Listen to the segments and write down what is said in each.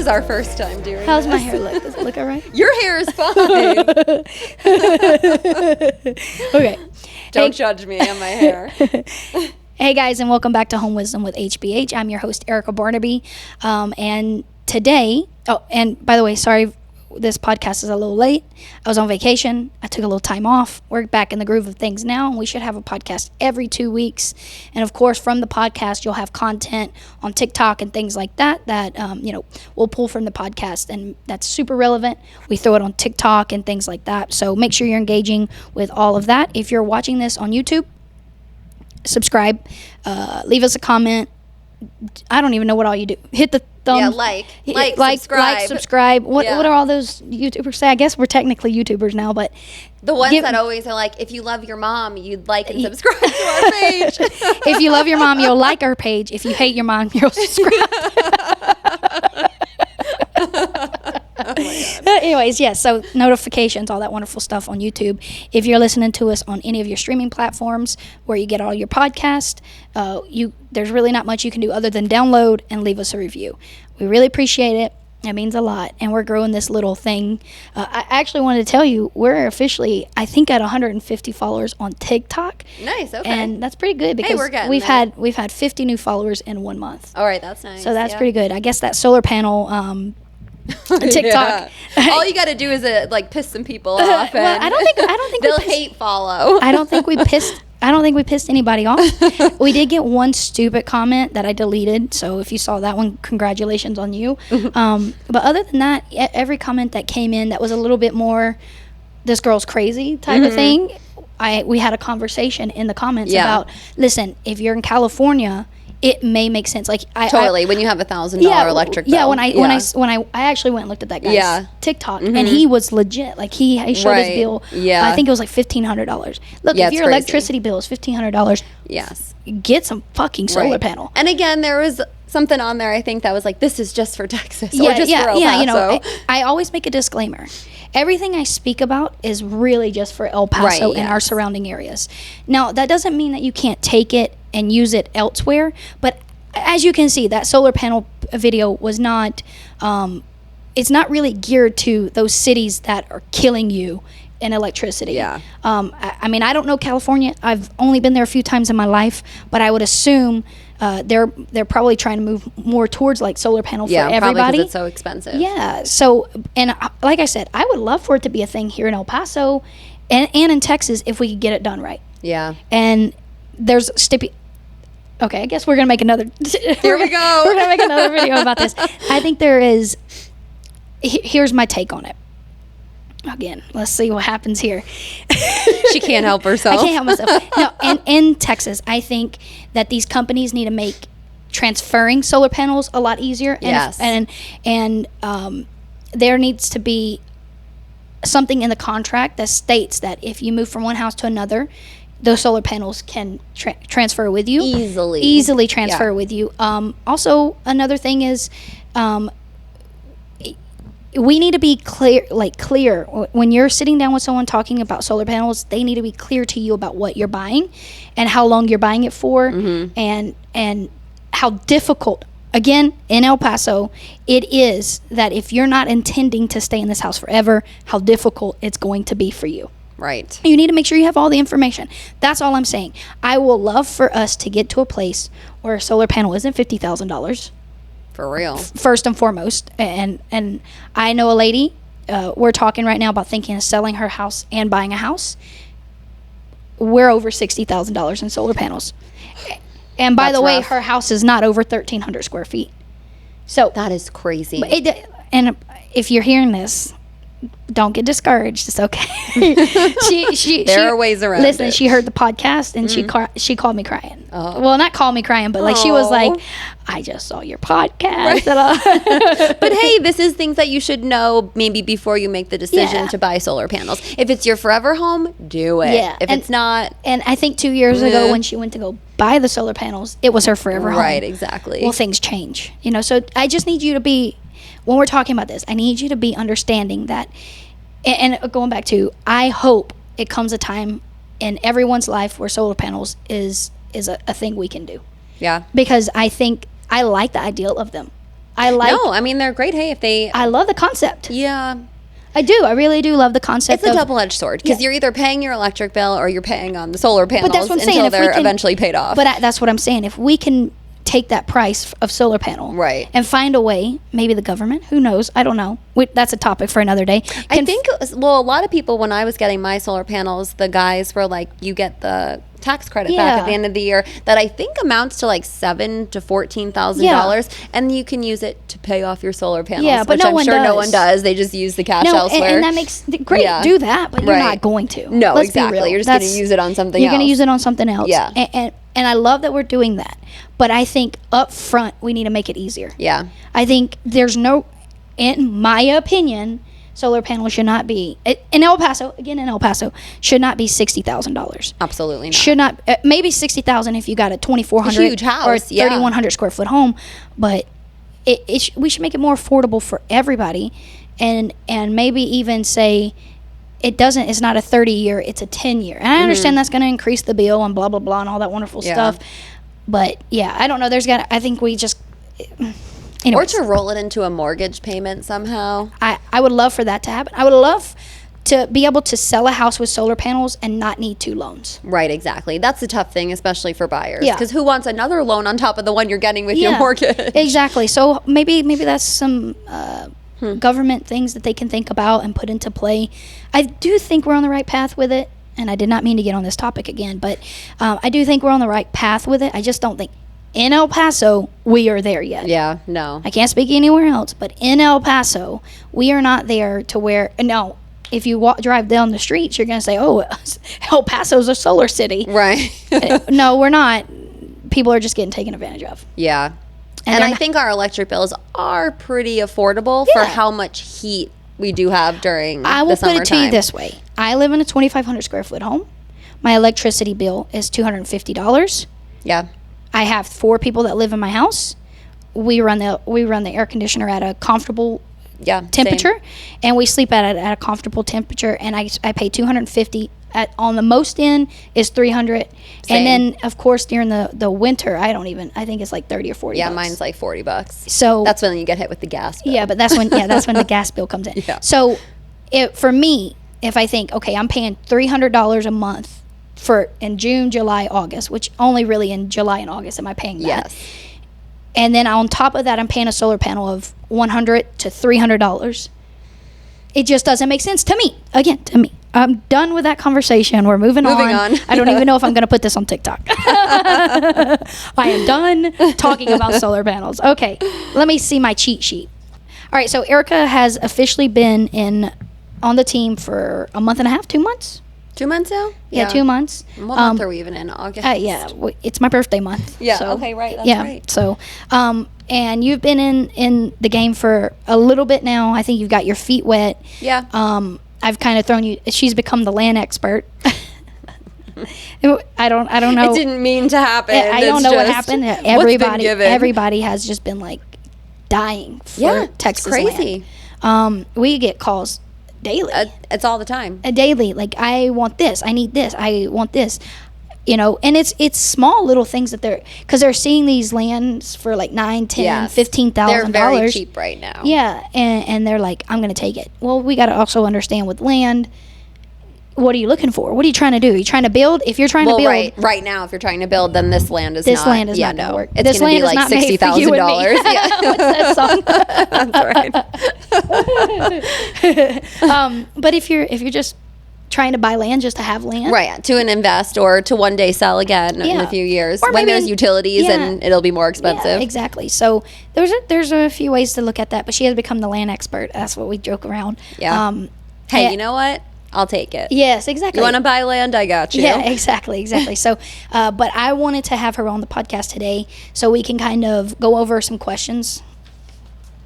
is our first time doing How's this. my hair look? Does it look all right? Your hair is fine. Okay. Don't judge me on my hair. Hey guys, and welcome back to Home Wisdom with HBH. I'm your host, Erica Barnaby. And today, and by the way, sorry, this podcast is a little late. I was on vacation. I took a little time off. We're back in the groove of things now, and we should have a podcast every 2 weeks. And of course, from the podcast, you'll have content on TikTok and things like that we'll pull from the podcast, and that's super relevant. We throw it on TikTok and things like that. So make sure you're engaging with all of that. If you're watching this on YouTube, subscribe, leave us a comment. I don't even know what all you do. Hit the thumb. Yeah, subscribe. What are all those YouTubers say? I guess we're technically YouTubers now, but the ones that always are like, if you love your mom, you'd like and subscribe to our page. If you love your mom, you'll like our page. If you hate your mom, you'll subscribe. Oh my God. Anyways, yes, so notifications, all that wonderful stuff on YouTube. If you're listening to us on any of your streaming platforms where you get all your podcasts, there's really not much you can do other than download and leave us a review. We really appreciate it. It means a lot, and we're growing this little thing. I actually wanted to tell you, we're officially, I think, at 150 followers on TikTok. Nice, okay. And that's pretty good because we've had 50 new followers in 1 month. All right, that's nice. So that's pretty good. I guess that solar panel TikTok. Yeah. All you got to do is piss some people off. Well, I don't think they'll hate follow. I don't think we pissed anybody off. We did get one stupid comment that I deleted. So if you saw that one, congratulations on you. But other than that, every comment that came in that was a little bit more, this girl's crazy type of thing. We had a conversation in the comments about, listen, if you're in California, it may make sense. When you have $1,000 electric bill. Yeah, when I actually went and looked at that guy's TikTok, and he was legit. He showed his bill. Yeah, I think it was $1,500. Look, if your electricity bill is $1,500, yes, get some fucking solar panel. And again, there was something on there, I think, that was like, this is just for Texas or just for El Paso. I always make a disclaimer. Everything I speak about is really just for El Paso and our surrounding areas. Now, that doesn't mean that you can't take it and use it elsewhere, but as you can see, that solar panel video was not, it's not really geared to those cities that are killing you in electricity. Yeah. I mean, I don't know California. I've only been there a few times in my life, but I would assume they're probably trying to move more towards solar panel for everybody. Probably because it's so expensive. Yeah. So, and like I said, I would love for it to be a thing here in El Paso and in Texas if we could get it done right. Yeah. And there's okay, I guess we're gonna make another. Here we go. We're gonna make another video about this. I think there is. Here's my take on it. Again, let's see what happens here. She can't help herself. I can't help myself. No, and in Texas, I think that these companies need to make transferring solar panels a lot easier. And there needs to be something in the contract that states that if you move from one house to another, those solar panels can transfer with you easily transfer with you. Also, another thing is, we need to be clear when you're sitting down with someone talking about solar panels. They need to be clear to you about what you're buying and how long you're buying it for, and how difficult, again, in El Paso, it is that if you're not intending to stay in this house forever, how difficult it's going to be for you. Right. You need to make sure you have all the information. That's all I'm saying. I will love for us to get to a place where a solar panel isn't $50,000. For real. First and foremost. And I know a lady, we're talking right now about thinking of selling her house and buying a house. We're over $60,000 in solar panels. And by the way, her house is not over 1,300 square feet. So that is crazy. And if you're hearing this, don't get discouraged. It's okay. There are ways around listen, it. She heard the podcast and she called me crying. Oh. Well, not call me crying, but she was like, I just saw your podcast. Right. But hey, this is things that you should know maybe before you make the decision to buy solar panels. If it's your forever home, do it. Yeah. If it's not. And I think 2 years ago when she went to go buy the solar panels, it was her forever home. Right, exactly. Well, things change. So I just need you to be, when we're talking about this, I need you to be understanding that, and going back to, I hope it comes a time in everyone's life where solar panels is a thing we can do. Yeah. Because I think I like the ideal of them. No, I mean, they're great. Hey, if they... I love the concept. Yeah. I do. I really do love the concept. It's a double-edged sword because you're either paying your electric bill or you're paying on the solar panels until they're eventually paid off. But that's what I'm saying. If we can take that price of solar panel and find a way, maybe the government, who knows, I don't know, that's a topic for another day. I think a lot of people, when I was getting my solar panels, the guys were like, you get the tax credit back at the end of the year that I think amounts to like $7,000 to $14,000, and you can use it to pay off your solar panels, but which I'm sure no one does. They just use the cash elsewhere. And that makes great. Do that, but you're not going to. No, exactly. You're just going to use it on something else. You're going to use it on something else. Yeah. And I love that we're doing that. But I think up front, we need to make it easier. Yeah. I think there's no, in my opinion, solar panels should not be, in El Paso, should not be $60,000. Absolutely not. Should not, maybe $60,000 if you got a 2,400 huge house, or 3,100 square foot home. But we should make it more affordable for everybody. And maybe even say, it's not a 30-year, it's a 10-year. And I understand that's going to increase the bill and blah, blah, blah, and all that wonderful stuff. But, I don't know. I think we just... Anyways. Or to roll it into a mortgage payment somehow. I would love for that to happen. I would love to be able to sell a house with solar panels and not need 2 loans. Right, exactly. That's the tough thing, especially for buyers. Because who wants another loan on top of the one you're getting with your mortgage? Exactly. So maybe that's some... government things that they can think about and put into play. I do think we're on the right path with it, and I did not mean to get on this topic again, but I do think we're on the right path with it. I just don't think in El Paso we are there yet. Yeah, no. I can't speak anywhere else, but in El Paso we are not there to where, no, if you drive down the streets, you're going to say, oh, El Paso's a solar city. Right. No, we're not. People are just getting taken advantage of. Yeah. And I think our electric bills are pretty affordable for how much heat we do have during the summertime. I will put it to you this way. I live in a 2,500 square foot home. My electricity bill is $250. Yeah. I have 4 people that live in my house. We run the air conditioner at a comfortable temperature, and we sleep at a comfortable temperature, and I pay $250. On the most end is $300, and then of course during the winter I think it's like $30 or $40. Yeah, mine's like $40. So that's when you get hit with the gas bill. Yeah, but that's when the gas bill comes in. Yeah. So for me, if I think, okay, I'm paying $300 a month in June, July, August, which only really in July and August am I paying that. Yes. And then on top of that, I'm paying a solar panel of $100 to $300. It just doesn't make sense to me. Again, to me. I'm done with that conversation. We're moving on. I don't even know if I'm going to put this on TikTok. I am done talking about solar panels. Okay, let me see my cheat sheet. All right, so Erica has officially been on the team for a month and a half, 2 months. 2 months now? Yeah, 2 months. What month are we even in? August? It's my birthday month. Yeah, so, okay, right. That's right. So, and you've been in the game for a little bit now. I think you've got your feet wet. Yeah. I've kind of thrown you. She's become the land expert. I don't know. It didn't mean to happen. I don't know what happened. Everybody has just been like dying for Texas crazy. Land. We get calls daily. It's all the time. Daily. Like, I want this. I need this. I want this. And it's small little things that because they're seeing these lands for like $9,000, $10,000, $15,000. They're very cheap right now. Yeah, and they're like, I'm going to take it. Well, we got to also understand with land, what are you looking for? What are you trying to do? Are you trying to build? If you're trying to build, right now, if you're trying to build, then this land is not going to work. It's going to be like $60,000. What's that song? But if you're just trying to buy land just to have land, right, to invest or to one day sell again in a few years, or when there's utilities and it'll be more expensive. Yeah, exactly. So there's a few ways to look at that, but she has become the land expert. That's what we joke around. Yeah. Hey, you know what? I'll take it. Yes, exactly. You want to buy land? I got you. Yeah, exactly. So, but I wanted to have her on the podcast today so we can kind of go over some questions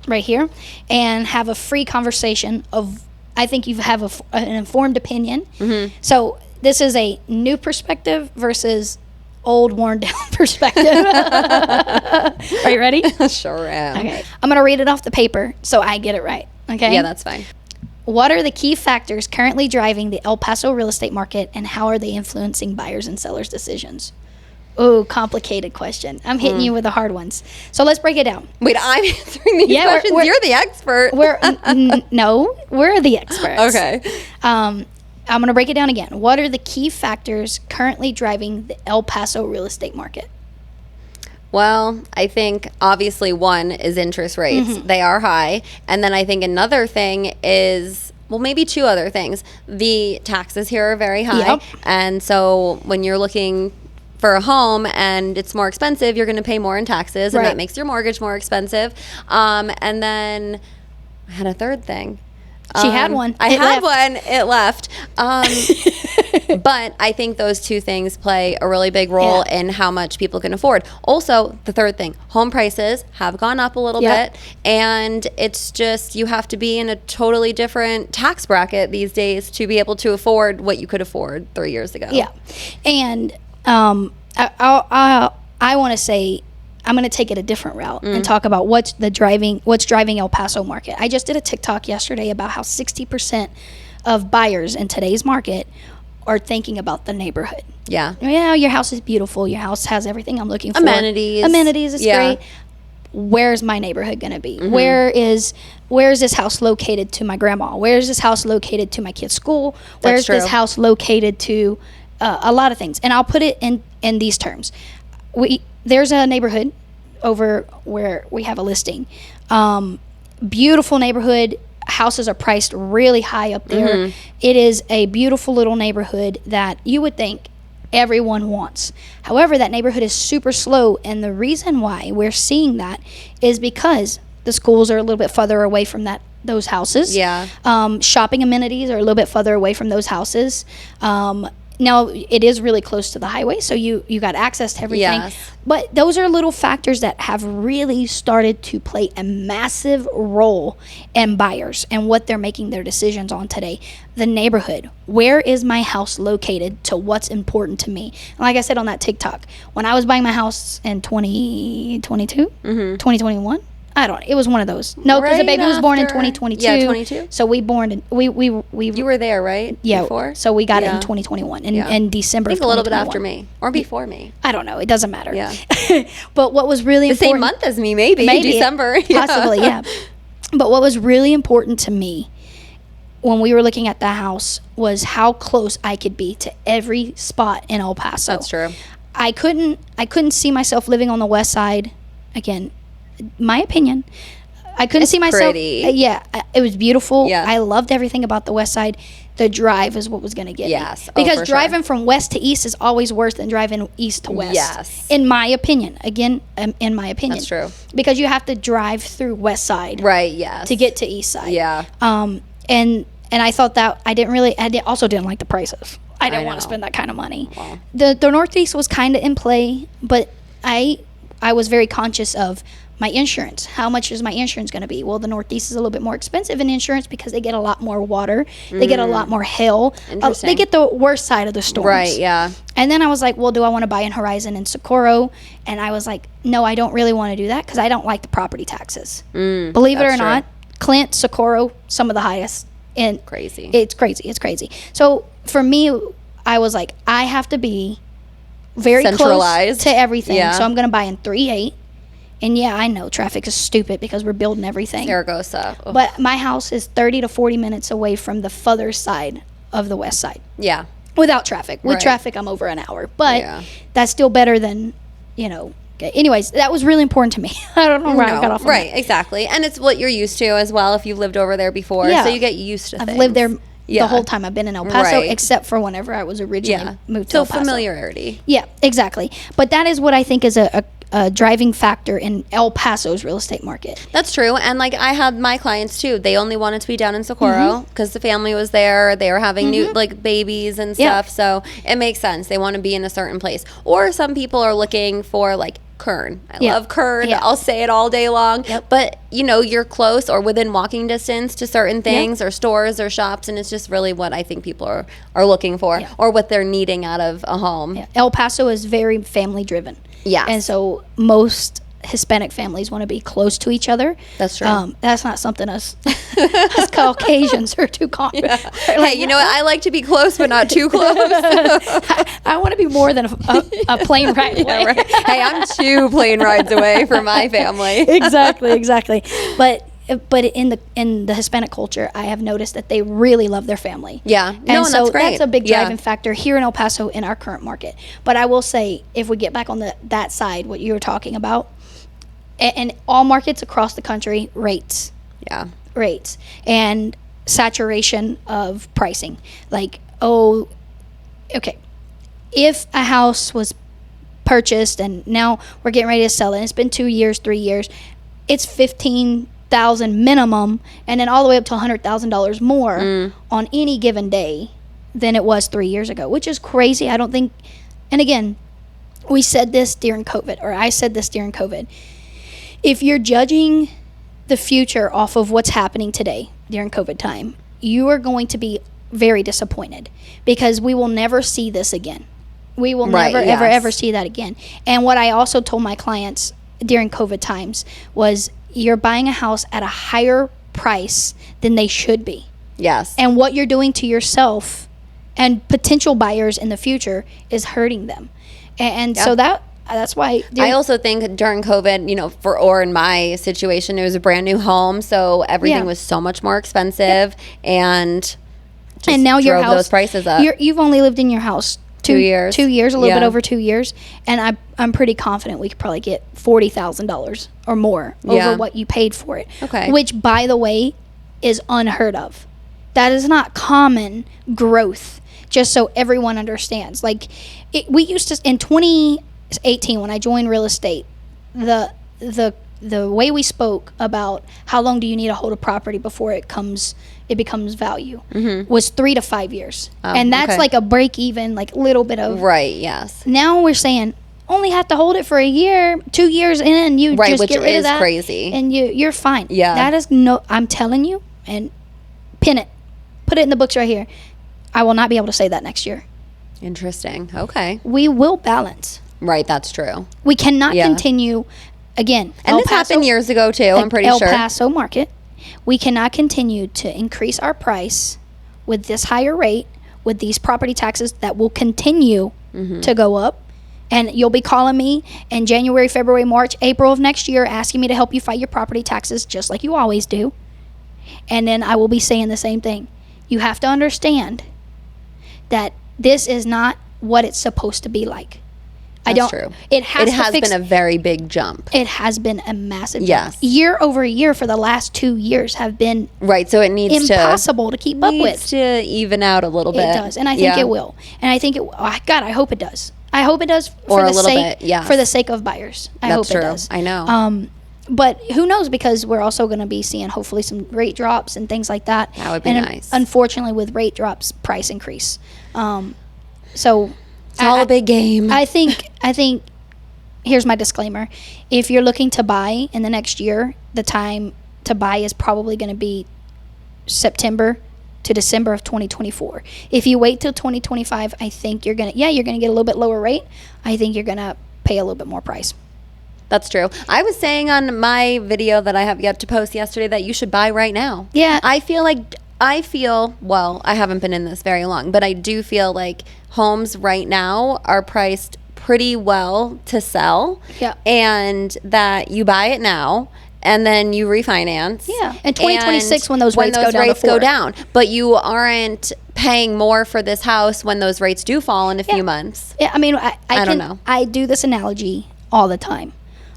right here and have a free conversation of, I think you have an informed opinion. Mm-hmm. So this is a new perspective versus old, worn down perspective. Are you ready? Sure am. Okay. I'm going to read it off the paper so I get it right. Okay? Yeah, that's fine. What are the key factors currently driving the El Paso real estate market, and how are they influencing buyers and sellers' decisions? Oh, complicated question. I'm hitting you with the hard ones. So let's break it down. Wait, I'm answering these questions. You're the expert. No, we're the experts. Okay. I'm going to break it down again. What are the key factors currently driving the El Paso real estate market? Well, I think obviously one is interest rates. Mm-hmm. They are high. And then I think another thing is, well, maybe two other things. The taxes here are very high. Yep. And so when you're looking for a home and it's more expensive, you're going to pay more in taxes, and Right. that makes your mortgage more expensive. And then I had a third thing. She had one. I had one. It left. But I think those two things play a really big role in how much people can afford. Also, the third thing, home prices have gone up a little bit. And it's just, you have to be in a totally different tax bracket these days to be able to afford what you could afford 3 years ago. Yeah. And I want to say, I'm going to take it a different route and talk about what's driving El Paso market. I just did a TikTok yesterday about how 60% of buyers in today's market are thinking about the neighborhood. Yeah. Yeah, your house is beautiful. Your house has everything I'm looking for. Amenities is great. Where's my neighborhood going to be? Where is this house located to my grandma? Where is this house located to my kid's school? Where's this house located to a lot of things? And I'll put it in these terms. There's a neighborhood over where we have a listing. Beautiful neighborhood. Houses are priced really high up there. It is a beautiful little neighborhood that you would think everyone wants. However, that neighborhood is super slow, and the reason why we're seeing that is because the schools are a little bit further away from those houses. Yeah. Shopping amenities are a little bit further away from those houses. Now, it is really close to the highway, so you got access to everything. Yes. But those are little factors that have really started to play a massive role in buyers and what they're making their decisions on today. The neighborhood. Where is my house located to what's important to me? And like I said on that TikTok, when I was buying my house in 2022, 2021, I don't know. It was one of those. No, because the baby was born in 2022. Yeah, 22. So we You were there, right? Yeah. Before? So we got it in 2021 in December. I think of a little bit 2021. after me or before me. I don't know. It doesn't matter. Yeah. But what was really The important, same month as me, maybe December. possibly, yeah. But what was really important to me when we were looking at the house was how close I could be to every spot in El Paso. That's true. I couldn't see myself living on the west side. Again, my opinion. I couldn't see myself. Pretty. It was beautiful. Yeah. I loved everything about the west side. The drive is what was going to get me. Because for driving from west to east is always worse than driving east to west. Yes. In my opinion. Again, in my opinion. That's true. Because you have to drive through west side. Right, yes. To get to east side. Yeah. And I thought that also didn't like the prices. I didn't want to spend that kind of money. Wow. The Northeast was kind of in play, but I was very conscious of my insurance. How much is my insurance going to be? Well, the Northeast is a little bit more expensive in insurance because they get a lot more water. They get a lot more hail. They get the worst side of the storms. Right, yeah. And then I was like, well, do I want to buy in Horizon and Socorro? And I was like, no, I don't really want to do that because I don't like the property taxes. Believe it or not, Clint, Socorro, some of the highest. And Crazy. It's crazy. So for me, I was like, I have to be very centralized close to everything. Yeah. So I'm going to buy in 3.8. And yeah, I know traffic is stupid because we're building everything. Zaragoza. Ugh. But my house is 30 to 40 minutes away from the further side of the west side. Yeah. Without traffic. With traffic, I'm over an hour. But that's still better than, Anyways, that was really important to me. I don't know where I got off on Right, that. exactly. And it's what you're used to as well if you've lived over there before. Yeah. So you get used to things. I've lived there the whole time I've been in El Paso, Right. except for whenever I was originally moved to El Paso. Familiarity. Yeah, exactly. But that is what I think is a driving factor in El Paso's real estate market. That's true. And like I had my clients too. They only wanted to be down in Socorro because the family was there. They were having new babies and stuff. So it makes sense. They want to be in a certain place. Or some people are looking for like Kern. I love Kern. Yeah. I'll say it all day long. Yep. But you're close or within walking distance to certain things or stores or shops, and it's just really what I think people are looking for or what they're needing out of a home. Yeah. El Paso is very family driven. Yeah. And so most Hispanic families want to be close to each other. That's true. That's not something us Caucasians are too common. Yeah. Like, hey, you know what? I like to be close, but not too close. I want to be more than a plane ride away. Yeah, right. Hey, I'm 2 plane rides away from my family. Exactly. But in the Hispanic culture, I have noticed that they really love their family. Yeah. And so that's great. that's a big driving factor here in El Paso in our current market. But I will say, if we get back on that side, what you were talking about, and all markets across the country, rates. Yeah. Rates. And saturation of pricing. Like, oh, okay. If a house was purchased and now we're getting ready to sell it, and it's been 2 years, 3 years, it's $15,000 minimum, and then all the way up to $100,000 more on any given day than it was 3 years ago, which is crazy. I don't think, and again, we said this during COVID, or I said this during COVID. If you're judging the future off of what's happening today during COVID time, you are going to be very disappointed, because we will never see this again. We will never, ever see that again. And what I also told my clients during COVID times was, you're buying a house at a higher price than they should be. Yes. And what you're doing to yourself and potential buyers in the future is hurting them. And so that's why I also think during COVID, or in my situation, it was a brand new home, so everything was so much more expensive, and now your house, those prices up. You've only lived in your house 2 years. 2 years, a little bit over 2 years, and I'm pretty confident we could probably get $40,000 or more over what you paid for it. Okay. Which, by the way, is unheard of. That is not common growth. Just so everyone understands, like we used to in 2018 when I joined real estate, the way we spoke about how long do you need to hold a property before it becomes value was 3 to 5 years. And that's like a break even, like little bit of. Right, yes. Now we're saying only have to hold it for a year, 2 years in, you just which get rid is of that. Crazy. And you're fine. Yeah. That is I'm telling you, and pin it. Put it in the books right here. I will not be able to say that next year. Interesting. Okay. We will balance. Right, that's true. We cannot continue, again, and this happened years ago too, I'm pretty sure. El Paso market, we cannot continue to increase our price with this higher rate, with these property taxes that will continue to go up. And you'll be calling me in January, February, March, April of next year, asking me to help you fight your property taxes, just like you always do. And then I will be saying the same thing. You have to understand that this is not what it's supposed to be like. That's true. It has been a very big jump. It has been a massive jump. Yes. Year over year for the last 2 years have been right. So it needs impossible to keep up with. Needs to even out a little bit. It does, and I think it will. And I think God, I hope it does. I hope it does for the sake of buyers. I hope it does. I know. But who knows, because we're also going to be seeing hopefully some rate drops and things like that. That would be nice. Unfortunately, with rate drops, price increase. So it's all a big game. I think here's my disclaimer. If you're looking to buy in the next year, the time to buy is probably going to be September to December of 2024. If you wait till 2025, I think you're going to get a little bit lower rate. I think you're going to pay a little bit more price. That's true. I was saying on my video that I have yet to post yesterday that you should buy right now. Yeah. I haven't been in this very long, but I do feel like homes right now are priced pretty well to sell. Yeah. And that you buy it now and then you refinance. Yeah. In 2026 when those rates go down. But you aren't paying more for this house when those rates do fall in a few months. Yeah, I mean, I don't know. I do this analogy all the time.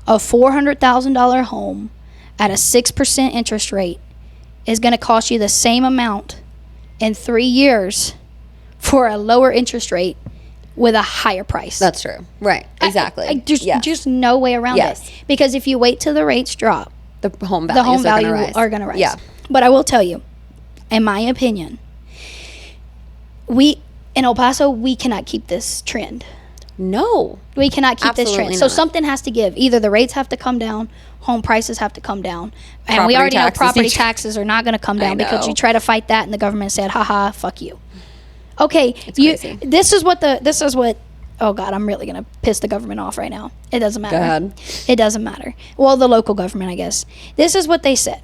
A $400,000 home at a 6% interest rate is going to cost you the same amount in 3 years for a lower interest rate with a higher price. That's true. Right. Exactly. There's just no way around it. Because if you wait till the rates drop, the home value are going to rise. Yeah. But I will tell you, in my opinion, in El Paso, we cannot keep this trend. No. We cannot keep this trend. So not. something has to give. Either the rates have to come down, home prices have to come down. And we already know property taxes are not going to come down because you try to fight that and the government said, haha, fuck you. Okay, it's crazy. This is what oh God, I'm really going to piss the government off right now. It doesn't matter. Go ahead. It doesn't matter. Well, the local government, I guess. This is what they said.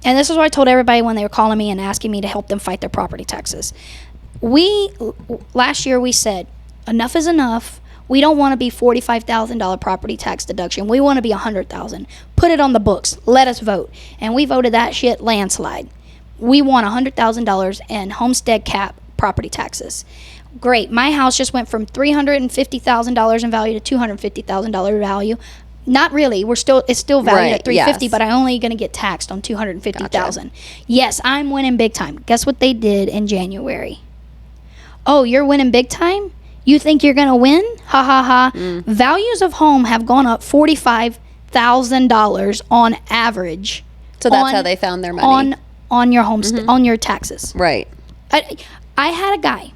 And this is what I told everybody when they were calling me and asking me to help them fight their property taxes. Last year we said, enough is enough. We don't want to be $45,000 property tax deduction. We want to be $100,000. Put it on the books. Let us vote. And we voted that shit landslide. We want $100,000 in homestead cap property taxes. Great. My house just went from $350,000 in value to $250,000 value. Not really. It's still valued at $350,000, yes. but I'm only going to get taxed on $250,000. Gotcha. Yes, I'm winning big time. Guess what they did in January? Oh, you're winning big time? You think you're going to win? Ha ha ha. Values of home have gone up $45,000 on average. So that's how they found their money. On your on your taxes. Right. I had a guy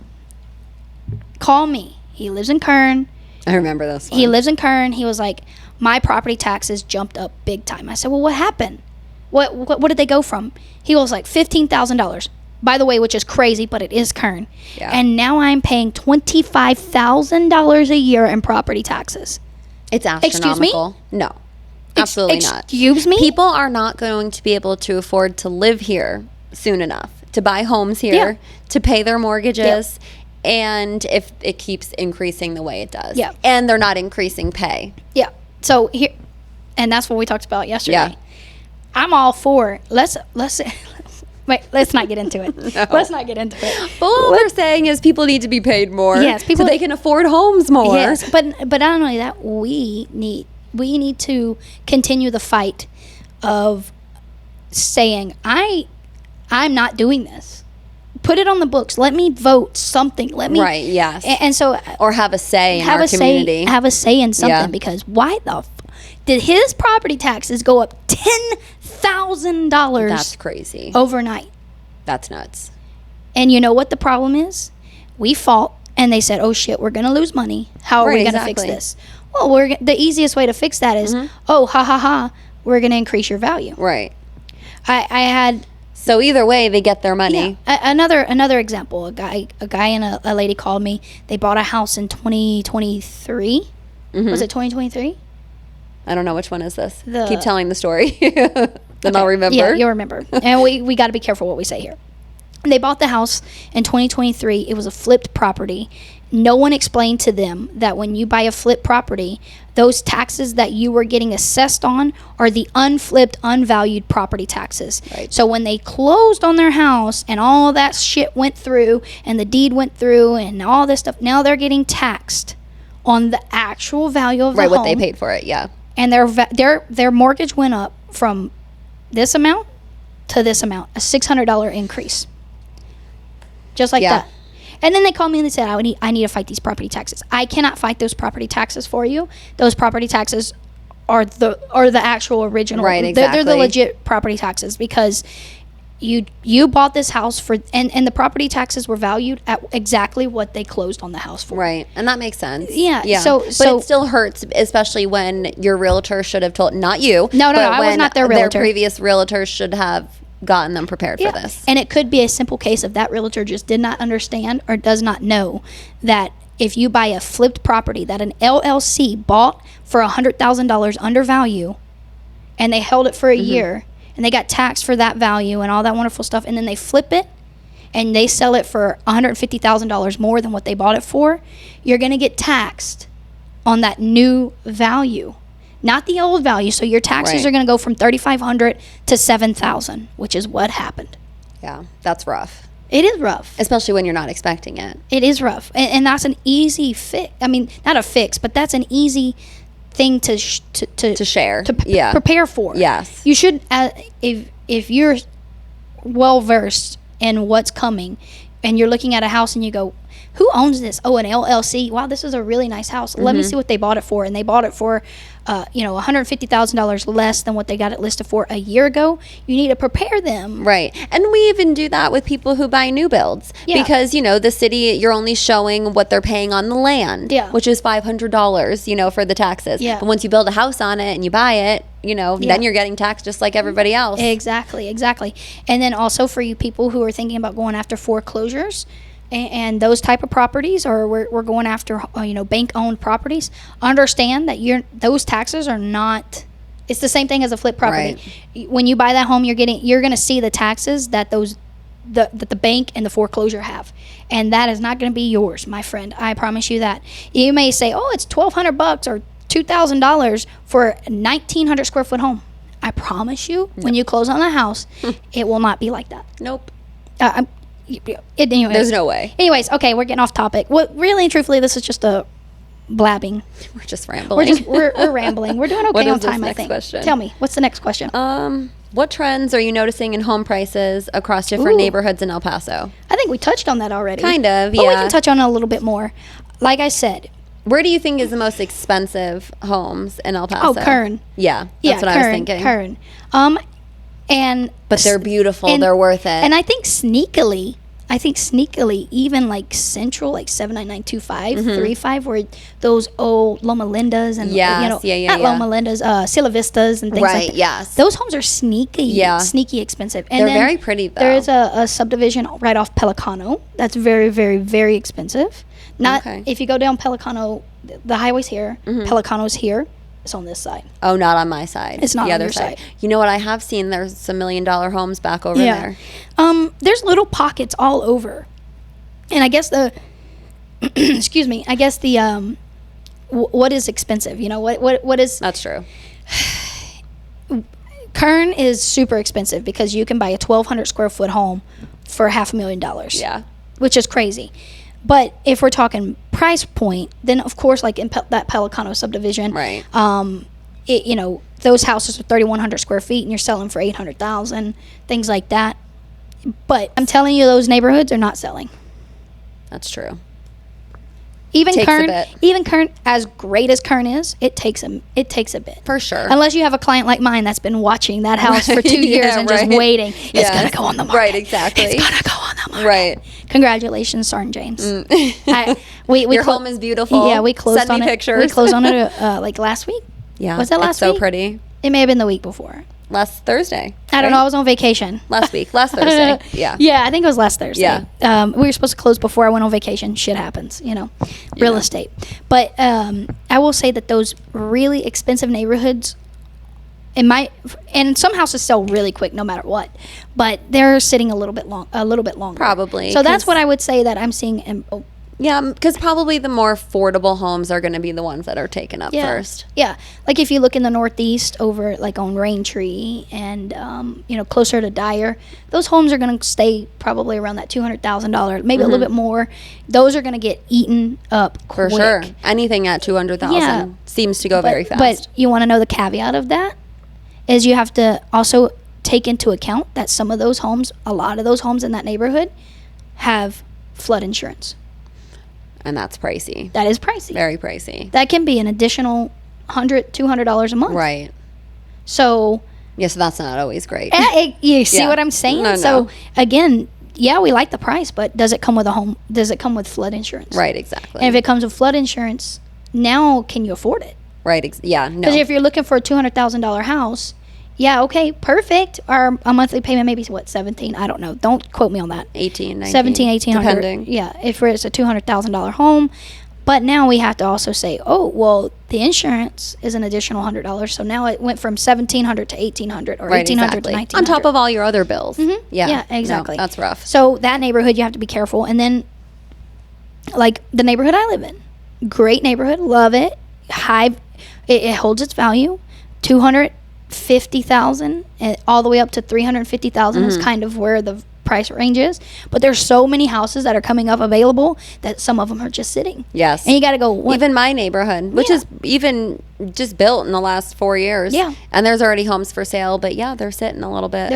call me. He lives in Kern. I remember this one. He lives in Kern. He was like, my property taxes jumped up big time. I said, well, what happened? What did they go from? He was like $15,000. By the way, which is crazy, but it is Kern. Yeah. And now I'm paying $25,000 a year in property taxes. It's astronomical. Excuse me? No. Absolutely not. Excuse me? People are not going to be able to afford to live here soon enough, to buy homes here, to pay their mortgages, and if it keeps increasing the way it does. Yeah. And they're not increasing pay. Yeah. So here, and that's what we talked about yesterday. Yeah. I'm all for let's wait, let's not get into it. No. Let's not get into it. But what we're saying is people need to be paid more. Yes, so they can afford homes more. Yes, but not only that, we need to continue the fight of saying I'm not doing this. Put it on the books. Let me vote something. Let me Right, yes. And so or have a say in our community. Have a say in something Yeah. because why did his property taxes go up $10,000 That's crazy. overnight? That's nuts. And you know what the problem is? We fought and they said, "Oh shit, we're going to lose money. How are we going to fix this?" Well, the easiest way to fix that is, "Oh, ha ha ha, we're going to increase your value." Right. I had So either way, they get their money. another example. A guy and a lady called me. They bought a house in 2023. Was it 2023? I don't know which one is this. The- Keep telling the story. Then I'll remember. Yeah, you'll remember. And we got to be careful what we say here. They bought the house in 2023. It was a flipped property. No one explained to them that when you buy a flipped property, those taxes that you were getting assessed on are the unflipped, unvalued property taxes. Right. So when they closed on their house and all that shit went through and the deed went through and all this stuff, now they're getting taxed on the actual value of the home. Right, what they paid for it, yeah. And their mortgage went up from this amount to this amount, a $600 increase. Just like that. And then they called me and they said, I need to fight these property taxes. I cannot fight those property taxes for you. Those property taxes are the actual original. Right, exactly. They're the legit property taxes because you bought this house for and the property taxes were valued at exactly what they closed on the house for. Right, and that makes sense. Yeah. But it still hurts, especially when your realtor should have told, not you. No, but I was not their realtor. Their previous realtor should have gotten them prepared for this. And it could be a simple case of that realtor just did not understand or does not know that if you buy a flipped property that an LLC bought for $100,000 under value and they held it for a year and they got taxed for that value and all that wonderful stuff, and then they flip it and they sell it for $150,000 more than what they bought it for, you're going to get taxed on that new value, not the old value. So your taxes are going to go from $3,500 to $7,000, which is what happened. Yeah, that's rough. It is rough. Especially when you're not expecting it. It is rough. And that's an easy fix. I mean, not a fix, but that's an easy thing to share. To prepare for. Yes. You should, if you're well versed in what's coming and you're looking at a house and you go, who owns this? Oh, an LLC. Wow, this is a really nice house. Let me see what they bought it for. And they bought it for, $150,000 less than what they got it listed for a year ago. You need to prepare them. Right. And we even do that with people who buy new builds. Yeah. Because, the city, you're only showing what they're paying on the land. Yeah. Which is $500, for the taxes. Yeah. But once you build a house on it and you buy it, then you're getting taxed just like everybody else. Exactly. And then also for you people who are thinking about going after foreclosures, and those type of properties, or we're going after bank owned properties, understand that those taxes are not. It's the same thing as a flip property. Right. When you buy that home, you're going to see the taxes that the bank and the foreclosure have, and that is not going to be yours, my friend. I promise you that. You may say, "Oh, it's $1,200 or $2,000 for a 1,900 square foot home." I promise you, when you close on the house, it will not be like that. Nope. Anyways. There's no way. Anyways, okay, we're getting off topic. Really and truthfully, this is just a blabbing. We're just rambling. We're rambling. We're doing okay on time, I think. Question? Tell me, what's the next question? What trends are you noticing in home prices across different neighborhoods in El Paso? I think we touched on that already. Kind of, yeah. But we can touch on it a little bit more. Like I said. Where do you think is the most expensive homes in El Paso? Oh, Kern. Yeah, that's what I was thinking. Kern. But they're beautiful. They're worth it. And I think sneakily, even like Central, like 79925, 35, where those old Loma Lindas and not Loma Lindas, Silla Vistas and things like that. Right. Yes. Those homes are sneaky expensive. And they're very pretty though. There is a subdivision right off Pelicano that's very, very, very expensive. If you go down Pelicano, the highway's here. Pelicano's here. It's on this side. Oh, not on my side. It's not the on other your side. You know what? I have seen there's some $1 million homes back over there. There's little pockets all over, and I guess excuse me. I guess what is expensive? What is? That's true. Kern is super expensive because you can buy a 1,200 square foot home for $500,000. Yeah, which is crazy. But if we're talking price point, then of course, like in that Pelicano subdivision, right? Those houses are 3,100 square feet, and you're selling for $800,000, things like that. But I'm telling you, those neighborhoods are not selling. That's true. Even Kern, as great as Kern is, it takes a bit. For sure. Unless you have a client like mine that's been watching that house for 2 years and just waiting. It's going to go on the market. Right, exactly. It's going to go on the market. Right. Congratulations, Sergeant James. Your home is beautiful. Yeah, we closed on it. Send me pictures. We closed on it like last week. Yeah. Was that last week? It's so pretty. It may have been the week before. Last Thursday. I don't know. I was on vacation. Last Thursday. Yeah. Yeah, I think it was last Thursday. Yeah. We were supposed to close before I went on vacation. Shit happens, real estate. But I will say that those really expensive neighborhoods, and some houses sell really quick no matter what, but they're sitting a little bit longer. Probably. So that's what I would say that I'm seeing. Yeah, because probably the more affordable homes are going to be the ones that are taken up first. Yeah, like if you look in the Northeast over like on Raintree and closer to Dyer, those homes are going to stay probably around that $200,000, maybe a little bit more. Those are going to get eaten up quick. For sure. Anything at $200,000 seems to go very fast. But you want to know the caveat of that is you have to also take into account that a lot of those homes in that neighborhood have flood insurance. And that's pricey. That is pricey. Very pricey. That can be an additional $100, $200 a month. Right. So. Yeah, so that's not always great. You see what I'm saying? No. So, again, we like the price, but does it come with a home? Does it come with flood insurance? Right, exactly. And if it comes with flood insurance, now can you afford it? Right, no. Because if you're looking for a $200,000 house, okay, perfect. Our monthly payment maybe what, 17? I don't know. Don't quote me on that. 18, 19. 17, 1800. Depending. Yeah, if it's a $200,000 home. But now we have to also say, the insurance is an additional $100. So now it went from $1,700 to $1,800 or $1,800 to $1,900. On top of all your other bills. Mm-hmm. Yeah, exactly. No, that's rough. So that neighborhood, you have to be careful. And then, like the neighborhood I live in, great neighborhood, love it. It holds its value. $250,000 all the way up to $350,000 is kind of where the price range is. But there's so many houses that are coming up available that some of them are just sitting. Yes. And you got to go. Even my neighborhood, which is even just built in the last 4 years. Yeah. And there's already homes for sale, but they're sitting a little bit.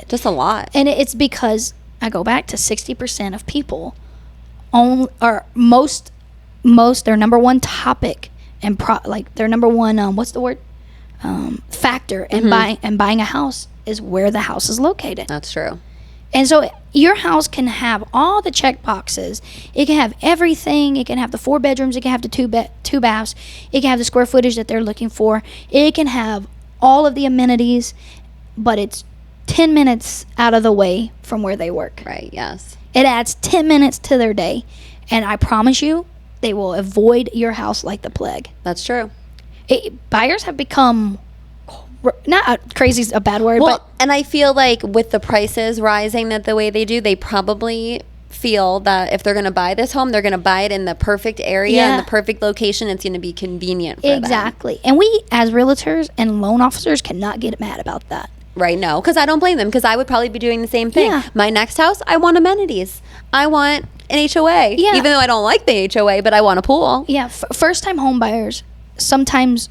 Just a lot. And it's because I go back to 60% of people own, or most their number one topic and their number one factor in buying a house is where the house is located. That's true. And so your house can have all the check boxes. It can have everything. It can have the 4 bedrooms. It can have the two baths. It can have the square footage that they're looking for. It can have all of the amenities, but it's 10 minutes out of the way from where they work. Right, yes. It adds 10 minutes to their day. And I promise you, they will avoid your house like the plague. That's true. Buyers have become, not crazy is a bad word, but. And I feel like with the prices rising that the way they do, they probably feel that if they're going to buy this home, they're going to buy it in the perfect area and the perfect location. It's going to be convenient for them. Exactly. And we, as realtors and loan officers, cannot get mad about that. Right, no, because I don't blame them, because I would probably be doing the same thing. Yeah. My next house, I want amenities. I want an HOA, even though I don't like the HOA, but I want a pool. Yeah, first-time home buyers sometimes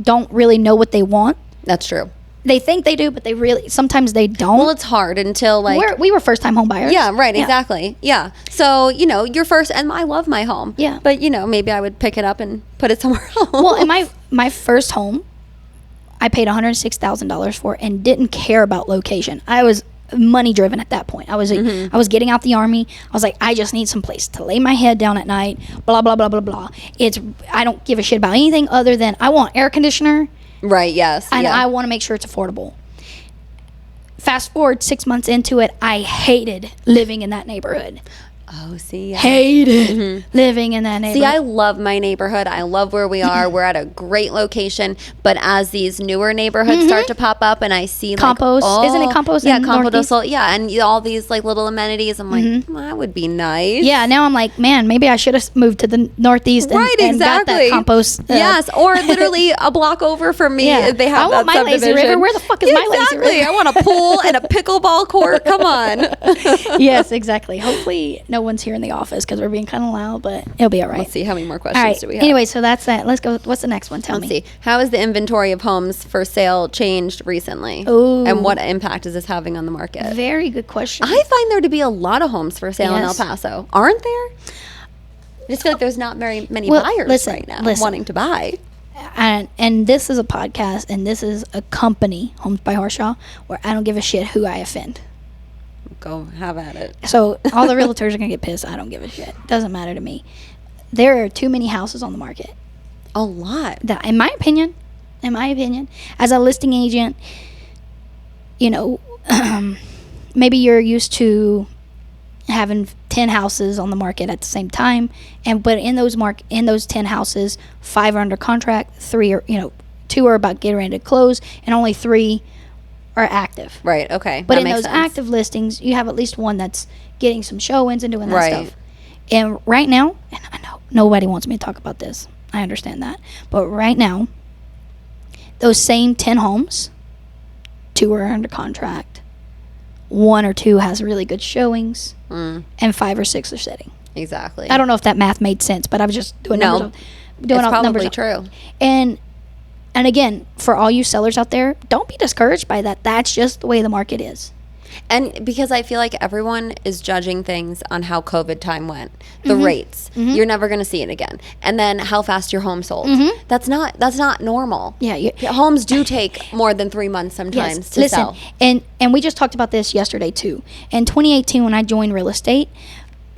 don't really know what they want. That's true. They think they do, but sometimes they don't. Well, it's hard until we were first-time home buyers. Yeah, right, exactly. Yeah. So, you're first, and I love my home. Yeah. But, maybe I would pick it up and put it somewhere else. Well, in my first home, I paid $106,000 for and didn't care about location. I was money driven at that point. I was getting out the Army. I was like, I just need some place to lay my head down at night. Blah blah blah blah blah. I don't give a shit about anything other than I want air conditioner. Right. Yes. And I want to make sure it's affordable. Fast forward 6 months into it, I hated living in that neighborhood. Oh, see, hated living in that neighborhood. See, I love my neighborhood. I love where we are. We're at a great location. But as these newer neighborhoods start to pop up, and I see Compost, isn't it Compost? Yeah, Compost. Yeah, and all these like little amenities. I'm like, that would be nice. Yeah, now I'm like, man, maybe I should have moved to the Northeast and got that Compost. Yes, or literally a block over from me. Yeah. They have I want my lazy river. Where the fuck is my lazy river? I want a pool and a pickleball court. Come on. Yes, exactly. Hopefully, no one's here in the office because we're being kind of loud, but it'll be all right. Let's see, how many more questions do we have? Anyway, so that's that. Let's go. What's the next one? Tell me. Let's see. How has the inventory of homes for sale changed recently? Ooh. And what impact is this having on the market? Very good question. I find there to be a lot of homes for sale in El Paso. Aren't there? I just feel like there's not very many buyers right now wanting to buy. And this is a podcast, and this is a company, Homes by Harshaw, where I don't give a shit who I offend. Go have at it. So all the realtors are going to get pissed. I don't give a shit. Doesn't matter to me. There are too many houses on the market. A lot. That, in my opinion, as a listing agent, maybe you're used to having 10 houses on the market at the same time, but in those 10 houses, 5 are under contract, 3 are 2 are about getting ready to close, and only 3 are active. Right, okay. But in those active listings, you have at least one that's getting some showings and doing that stuff. And right now, and I know nobody wants me to talk about this. I understand that. But right now, those same 10 homes, 2 are under contract, 1 or 2 has really good showings, and 5 or 6 are sitting. Exactly. I don't know if that math made sense, but I was just doing numbers. It's probably true. And again, for all you sellers out there, don't be discouraged by that. That's just the way the market is. And because I feel like everyone is judging things on how COVID time went, the rates, you're never going to see it again, and then how fast your home sold. That's not normal. Yeah, homes do take more than 3 months sometimes to sell. And we just talked about this yesterday too. In 2018, when I joined real estate,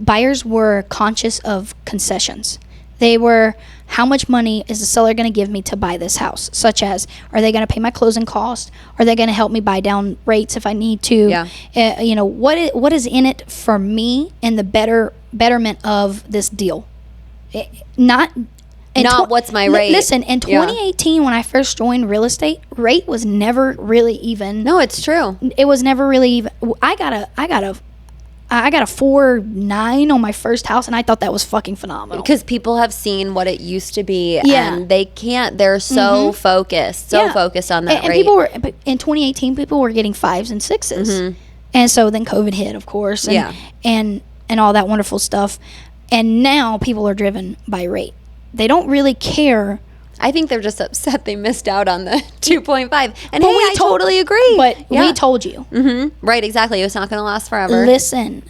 buyers were conscious of concessions. They were, how much money is the seller going to give me to buy this house? Such as, are they going to pay my closing cost? Are they going to help me buy down rates if I need to? Yeah. What is in it for me and the betterment of this deal? Not what's my rate. Listen, in 2018, when I first joined real estate, rate was never really even. No, it's true. It was never really even. I got a 4.9 on my first house, and I thought that was fucking phenomenal. Because people have seen what it used to be, and they're so focused on that and rate. People were, in 2018, people were getting 5s and 6s. And so then COVID hit, of course, and all that wonderful stuff. And now people are driven by rate. They don't really care. I think they're just upset they missed out on the 2.5. And I totally agree. But we told you. Right, exactly. It's not going to last forever. Listen.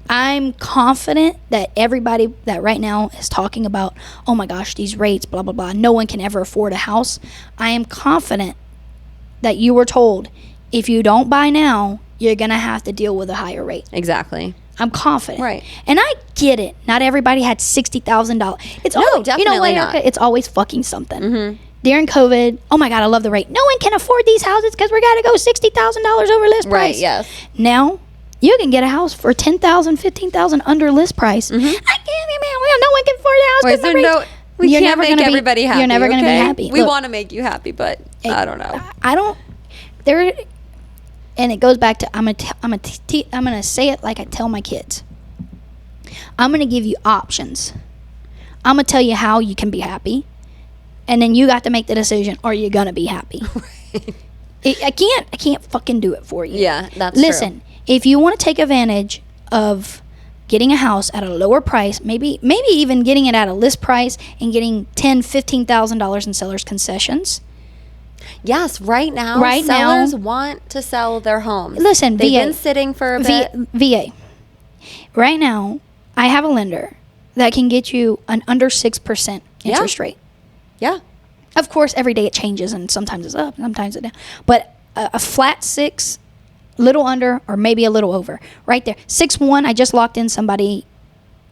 I'm confident that everybody that right now is talking about, oh my gosh, these rates, blah, blah, blah, no one can ever afford a house. I am confident that you were told, if you don't buy now, you're going to have to deal with a higher rate. Exactly. I'm confident. Right. And I get it. Not everybody had $60,000. It's definitely not. It's always fucking something. During COVID, oh my God, I love the rate. No one can afford these houses because we got to go $60,000 over list price. Right, yes. Now, You can get a house for $10,000, $15,000 under list price. I can't, man. Well, no one can afford a house. Wait, so no, we You're can't never make gonna everybody happy. You're never going to be okay? happy. We Look, want to make you happy, but I don't know. I don't. There, and it goes back to I'm gonna say it like I tell my kids. I'm gonna give you options. I'm gonna tell you how you can be happy, and then you got to make the decision. Are you gonna be happy? I can't fucking do it for you. Yeah, that's Listen, if you want to take advantage of getting a house at a lower price, maybe even getting it at a list price and getting $10,000-$15,000 in seller's concessions. Yes, right now, sellers want to sell their homes. Listen, they've VA, been sitting for a bit. VA. Right now, I have a lender that can get you an under 6% interest rate. Yeah. Of course, every day it changes, and sometimes it's up, sometimes it's down. But a flat 6, little under, or maybe a little over, right there. 6.1. I just locked in somebody.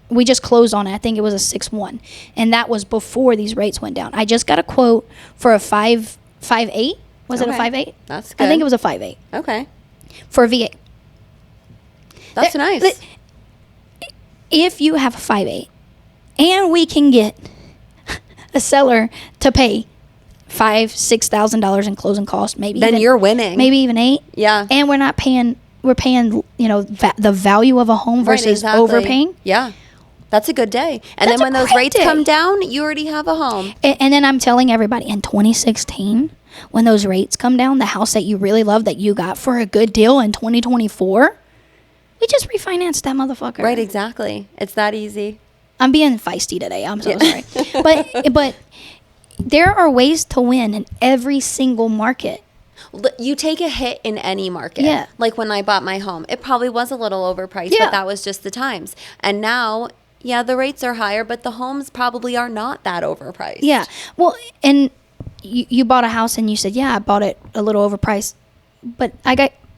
We just closed on it. I think it was a 6.1, and that was before these rates went down. I just got a quote for a 5.8. Was it a 5.8? That's good. I think it was a 5.8. Okay. For a VA. That's nice. If you have a 5.8, and we can get a seller to pay $5,000-$6,000 in closing costs, then you're winning. Maybe even 8. Yeah. And we're not paying. We're paying, the value of a home versus overpaying. Yeah. That's a good day. And then when those rates come down, you already have a home. And then I'm telling everybody, in 2016, when those rates come down, the house that you really love that you got for a good deal in 2024, we just refinanced that motherfucker. Right, exactly. It's that easy. I'm being feisty today. I'm so sorry. But there are ways to win in every single market. You take a hit in any market. Yeah. Like when I bought my home, it probably was a little overpriced, but that was just the times. And now, the rates are higher, but the homes probably are not that overpriced. Yeah. Well, and you bought a house and you said, I bought it a little overpriced, but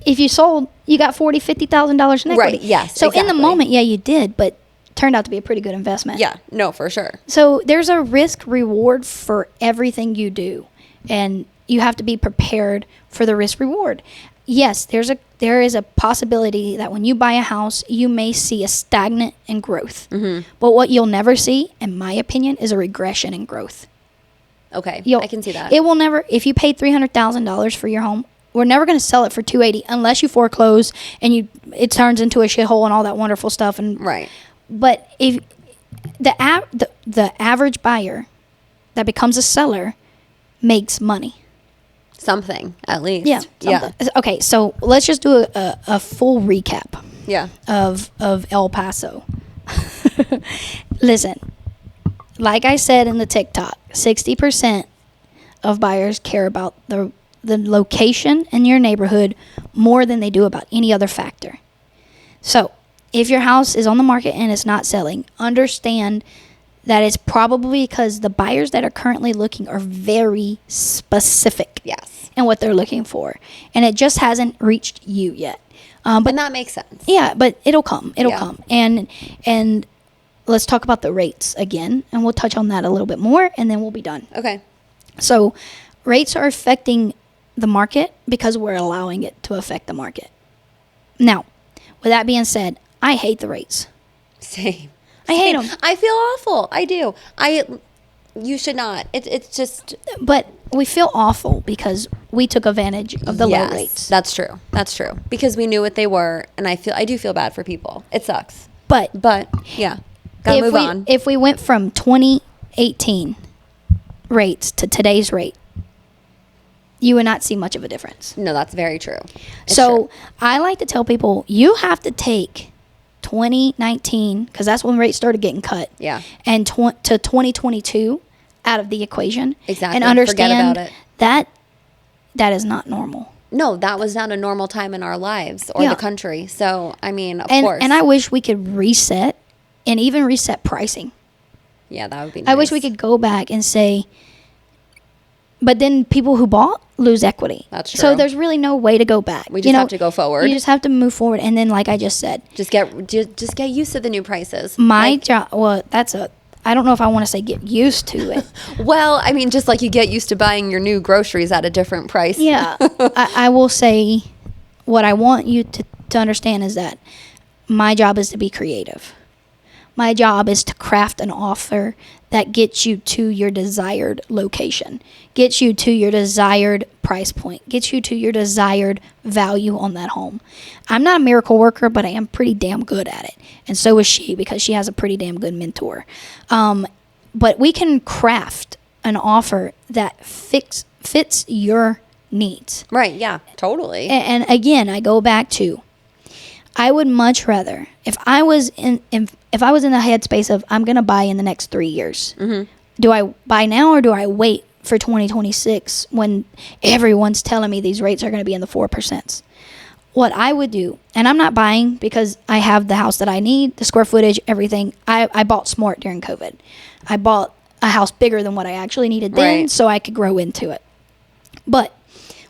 if you sold, you got $40,000-$50,000 in equity. Right. Yes. So in the moment, you did, but turned out to be a pretty good investment. Yeah. No, for sure. So there's a risk reward for everything you do, and you have to be prepared for the risk reward. Yes, there is a possibility that when you buy a house, you may see a stagnant in growth. Mm-hmm. But what you'll never see, in my opinion, is a regression in growth. Okay, I can see that. It will never. If you paid $300,000 for your home, we're never going to sell it for $280,000 unless you foreclose and it turns into a shithole and all that wonderful stuff. And right. But if the average buyer that becomes a seller makes money. Something, at least. Yeah. Okay, so let's just do a full recap. Yeah. Of El Paso. Listen, like I said in the TikTok, 60% of buyers care about the location in your neighborhood more than they do about any other factor. So, if your house is on the market and it's not selling, understand that it's probably because the buyers that are currently looking are very specific. Yes. In what they're looking for. And it just hasn't reached you yet. But that makes sense. Yeah, but it'll come. It'll come. And let's talk about the rates again. And we'll touch on that a little bit more, and then we'll be done. Okay. So rates are affecting the market because we're allowing it to affect the market. Now, with that being said, I hate the rates. Same. I hate them. I feel awful. I do. You should not. It's just. But we feel awful because we took advantage of the low rates. That's true. That's true. Because we knew what they were, and I do feel bad for people. It sucks. But yeah, gotta move on. If we went from 2018 rates to today's rate, you would not see much of a difference. No, that's very true. So I like to tell people, you have to take 2019, because that's when rates started getting cut. Yeah. And to 2022 out of the equation. Exactly. And understand Forget about it. that is not normal. No, that was not a normal time in our lives or the country. So, I mean, of course. And I wish we could reset and even reset pricing. Yeah, that would be nice. I wish we could go back and say, but then people who bought lose equity. That's true. So there's really no way to go back. We just have to go forward. You just have to move forward. And then, like I just said, just get used to the new prices. My job, I don't know if I want to say get used to it. Well, I mean, just like you get used to buying your new groceries at a different price. Yeah. I will say what I want you to understand is that my job is to be creative. My job is to craft an offer that gets you to your desired location, gets you to your desired price point, gets you to your desired value on that home. I'm not a miracle worker, but I am pretty damn good at it. And so is she, because she has a pretty damn good mentor. But we can craft an offer that fits your needs. Right, yeah, totally. And again, I go back to, I would much rather, if I was in the headspace of I'm going to buy in the next 3 years, do I buy now or do I wait for 2026 when everyone's telling me these rates are going to be in the 4%? What I would do, and I'm not buying because I have the house that I need, the square footage, everything. I bought smart during COVID. I bought a house bigger than what I actually needed then, so I could grow into it. But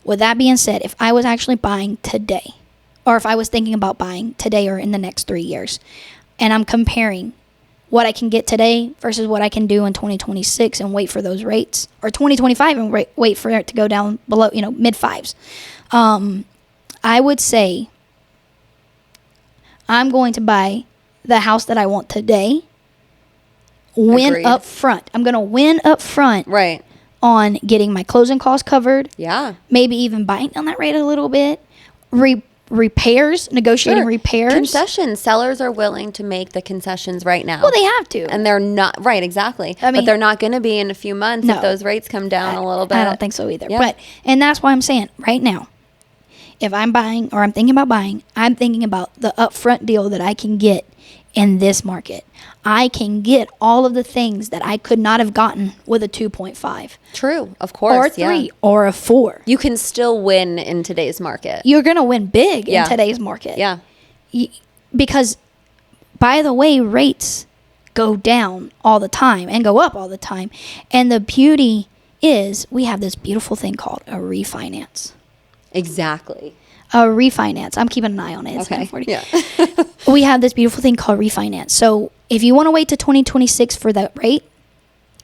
with that being said, if I was actually buying today, or if I was thinking about buying today or in the next 3 years, and I'm comparing what I can get today versus what I can do in 2026 and wait for those rates, or 2025 and wait for it to go down below, mid fives, I would say I'm going to buy the house that I want today, win up front. I'm going to win up front. Right. On getting my closing costs covered. Yeah. Maybe even buying down that rate a little bit. Repairs, negotiating repairs. Concessions. Sellers are willing to make the concessions right now. Well, they have to. And they're not, right, exactly. But they're not going to be in a few months if those rates come down a little bit. I don't think so either. Yeah. And that's why I'm saying right now, if I'm buying or I'm thinking about buying, I'm thinking about the upfront deal that I can get in this market. I can get all of the things that I could not have gotten with a 2.5. True, of course. Or 3 or a 4. You can still win in today's market. You're going to win big in today's market. Yeah. Because, by the way, rates go down all the time and go up all the time. And the beauty is we have this beautiful thing called a refinance. Exactly. A refinance. I'm keeping an eye on it. It's okay. 9:40. Yeah. We have this beautiful thing called refinance. So if you want to wait to 2026 for that rate,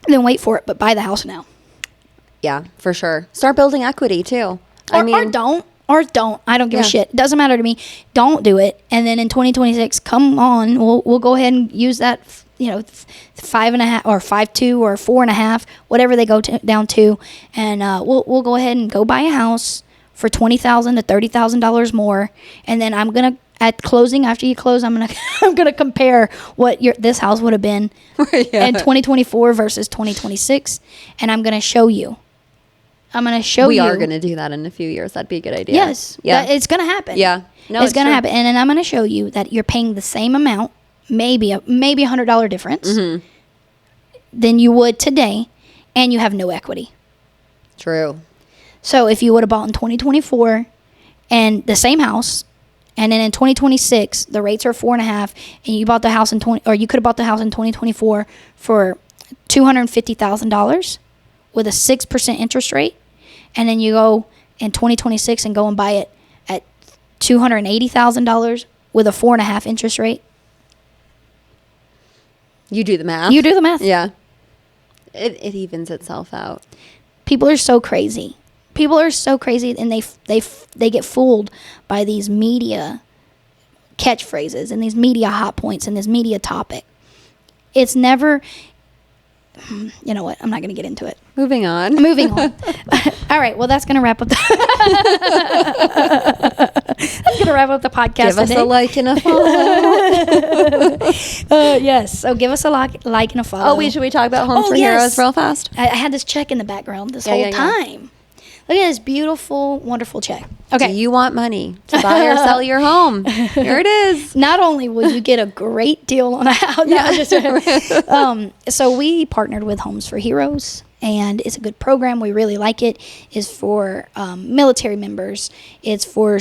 then wait for it, but buy the house now. Yeah, for sure. Start building equity too. Or don't. I don't give a shit. It doesn't matter to me. Don't do it. And then in 2026, come on, we'll go ahead and use that, 5.5 or 5.2 or 4.5, whatever they go down to, and we'll go ahead and go buy a house for $20,000 to $30,000 more, and then I'm gonna at closing, after you close, I'm gonna compare what this house would have been in 2024 versus 2026, and I'm gonna show you. We are gonna do that in a few years. That'd be a good idea. Yes. Yeah. It's gonna happen. Yeah. No, it's gonna happen, and then I'm gonna show you that you're paying the same amount, maybe $100 difference, than you would today, and you have no equity. True. So if you would have bought in 2024 and the same house, and then in 2026 the rates are 4.5, and you bought the house you could have bought the house in 2024 for $250,000 with a 6% interest rate, and then you go in 2026 and go and buy it at $280,000 with a 4.5 interest rate. You do the math. Yeah. It evens itself out. People are so crazy. And they get fooled by these media catchphrases and these media hot points and this media topic. It's never, you know what? I'm not going to get into it. Moving on. All right. Well, that's going to wrap up the podcast Give us today. a like and a follow. Yes. So give us a like and a follow. Should we talk about Homes for Heroes real fast? I had this check in the background this whole time. Look at this beautiful, wonderful check. Okay. Do you want money to buy or sell your home? Here it is. Not only will you get a great deal on a house. So we partnered with Homes for Heroes, and it's a good program. We really like it. It's for military members. It's for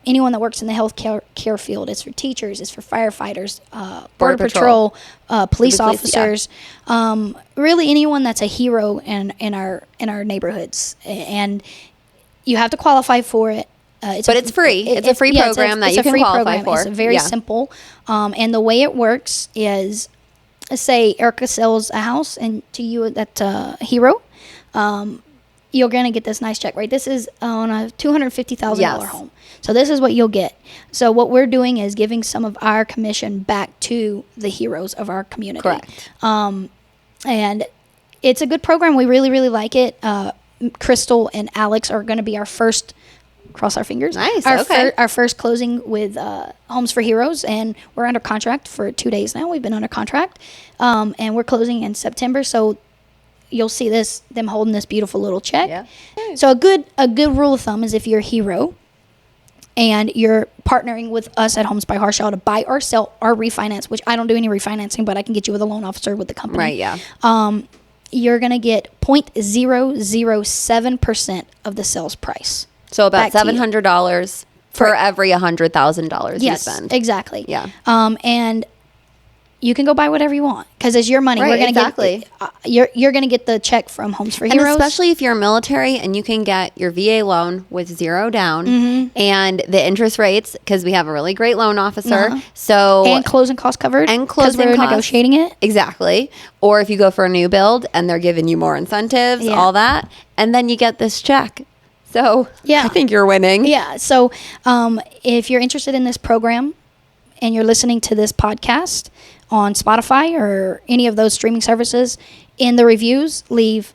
anyone that works in the health care field. It's for teachers. It's for firefighters, Border Patrol, police officers. Yeah. Really anyone that's a hero in our neighborhoods. And you have to qualify for it. It's free. It's a free program that you can qualify for. It's very simple. And the way it works is, say Erica sells a house and to you that's a hero. you're going to get this nice check, right? This is on a $250,000 Yes. home. So this is what you'll get. So what we're doing is giving some of our commission back to the heroes of our community. Correct. And it's a good program. We really, really like it. Crystal and Alex are going to be our first, cross our fingers. Nice, Our first closing with Homes for Heroes, and we're under contract for 2 days now. We've been under contract, and we're closing in September. So you'll see them holding this beautiful little check. Yeah. So a good rule of thumb is if you're a hero and you're partnering with us at Homes by Harshaw to buy or sell or refinance, which I don't do any refinancing, but I can get you with a loan officer with the company. Right, yeah. You're going to get 0.007% of the sales price. So about back to you. $700 for every $100,000 you Yes, spend. exactly. Yeah. And you can go buy whatever you want because it's your money. Right, We're going to exactly. get you're going to get the check from Homes for And Heroes. especially if you're military and you can get your VA loan with 0 down and the interest rates, because we have a really great loan officer. So and closing costs covered. And 'cause closing we're costs. negotiating it. Exactly. Or if you go for a new build and they're giving you more incentives, Yeah. all that, and then you get this check. So Yeah. I think you're winning. Yeah. So if you're interested in this program and you're listening to this podcast on Spotify or any of those streaming services, in the reviews, leave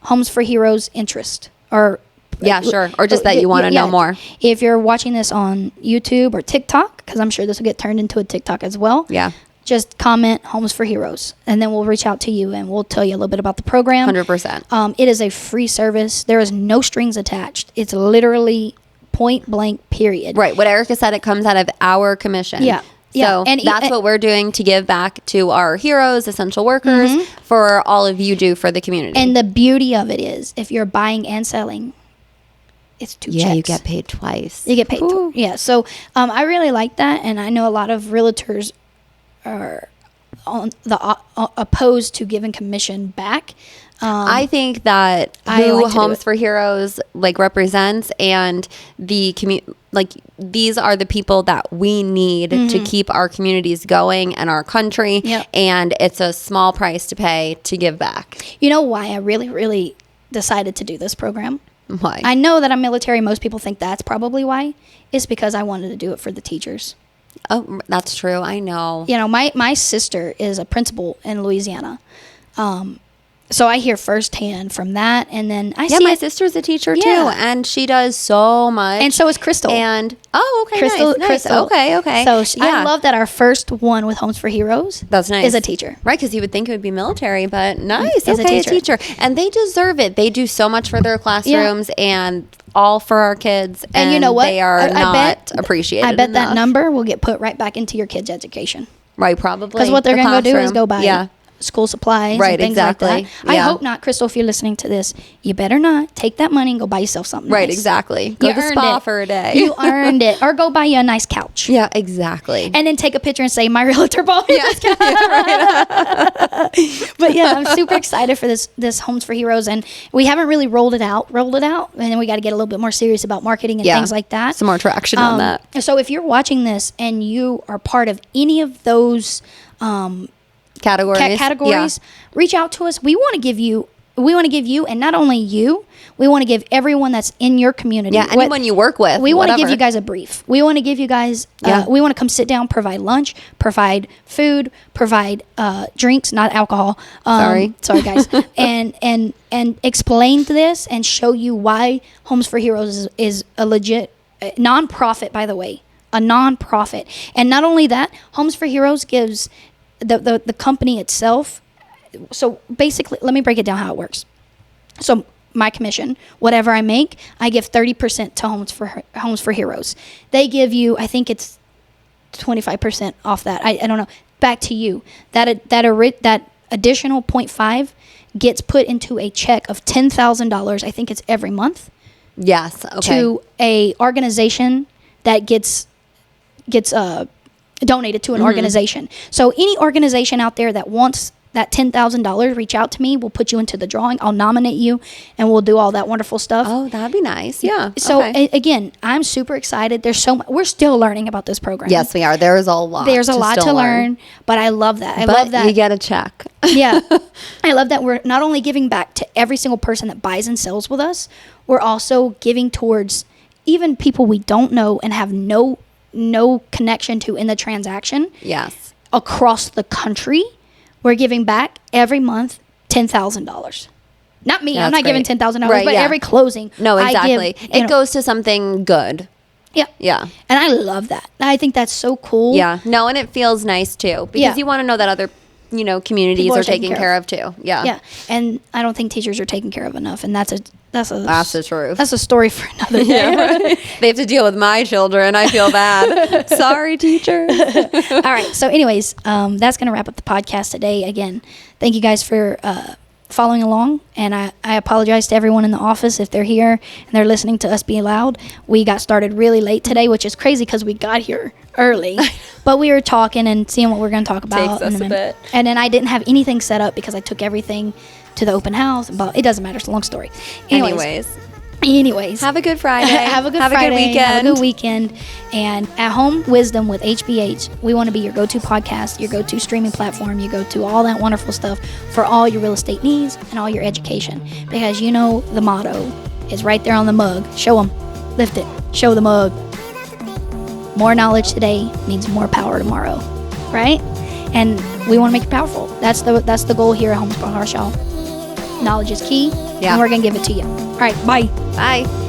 Homes for Heroes interest or Yeah, sure. Or just that you want to know more. If you're watching this on YouTube or TikTok, because I'm sure this will get turned into a TikTok as well. Yeah. Just comment Homes for Heroes, and then we'll reach out to you and we'll tell you a little bit about the program. 100%. It is a free service. There is no strings attached. It's literally point blank, period. Right. What Erica said, it comes out of our commission. Yeah. So And that's what we're doing to give back to our heroes, essential workers, for all of you do for the community. And the beauty of it is, if you're buying and selling, it's two checks. yeah, you get paid twice. You get paid. Yeah. So I really like that, and I know a lot of realtors are on the opposed to giving commission back. I think that I who like to do Homes it. for Heroes represents, and the these are the people that we need to keep our communities going and our country. Yep. And it's a small price to pay to give back. You know why I really, really decided to do this program? Why? I know that I'm military. Most people think that's probably why. It's because I wanted to do it for the teachers. Oh, that's true. I know. You know, my sister is a principal in Louisiana. So I hear firsthand from that, and then I see My it. sister's a teacher too, Yeah. and she does so much. And so is Crystal. okay, Crystal, nice. Crystal. Okay. So I love that our first one with Homes for Heroes That's nice. is a teacher. Right, because you would think it would be military, but nice. Is a Okay, teacher. And they deserve it. They do so much for their classrooms and all for our kids. And you know what? They are I not bet- appreciated I bet that enough. number will get put right back into your kids' education. Right, probably. Because what they're The going to go do is classroom. go buy school supplies Right, and things exactly. like that. I Yeah. hope not, Crystal, if you're listening to this, you better not take that money and go buy yourself something Right, nice. exactly. Go You to the earned spa it. for a day. You earned it. Or go buy you a nice couch. Yeah, exactly. And then take a picture and say, my realtor bought me this couch. But yeah, I'm super excited for this Homes for Heroes. And we haven't really rolled it out. And then we got to get a little bit more serious about marketing and things like that. Some more traction on that. So if you're watching this and you are part of any of those categories, reach out to us. We want to give you, and not only you, we want to give everyone that's in your community. Yeah, anyone you work with. We want to give whatever. you guys a brief. We want to give you guys, Yeah. we want to come sit down, provide lunch, provide food, provide drinks, not alcohol. Sorry guys. and explain this and show you why Homes for Heroes is a legit nonprofit, by the way, a nonprofit. And not only that, Homes for Heroes gives the company itself. So basically, let me break it down how it works. So my commission, whatever I make, I give 30% to Homes for Heroes. They give you, I think it's 25% off that. I don't know. Back to you. That additional 0.5 gets put into a check of $10,000. I think it's every month. Yes. Okay. To a organization that gets donated to an organization. So any organization out there that wants that $10,000, reach out to me. We'll put you into the drawing. I'll nominate you, and we'll do all that wonderful stuff. Oh, that'd be nice. Yeah. So again, I'm super excited. There's so much. We're still learning about this program. Yes, we are. There's a lot. There's a lot to learn, but I love that. I love that you get a check. Yeah. I love that we're not only giving back to every single person that buys and sells with us, we're also giving towards even people we don't know and have no connection to in the transaction. Yes. Across the country, we're giving back every month $10,000. Not me. I'm not giving $10,000, but every closing. No, exactly. It goes to something good. Yeah. Yeah. And I love that. I think that's so cool. Yeah. No, and it feels nice too, because you want to know that other communities are taken care of too. Yeah. Yeah. And I don't think teachers are taken care of enough, and that's the truth. That's a story for another day. Yeah, right. They have to deal with my children. I feel bad. Sorry, teachers. All right. So anyways, that's going to wrap up the podcast today. Again, thank you guys for following along, and I apologize to everyone in the office if they're here and they're listening to us be loud. We got started really late today, which is crazy because we got here early, but we were talking and seeing what we're going to talk about. Takes us a bit. And then I didn't have anything set up because I took everything to the open house, but it doesn't matter. It's a long story. Anyways, have a good Friday. Have a good weekend. Have a good weekend. And at Home Wisdom with HBH, we want to be your go-to podcast, your go-to streaming platform, your go-to all that wonderful stuff for all your real estate needs and all your education. Because the motto is right there on the mug. Show them. Lift it. Show the mug. More knowledge today means more power tomorrow. Right? And we want to make it powerful. That's the goal here at Homes by Harshaw. Knowledge is key, and we're going to give it to you. All right, bye. Bye.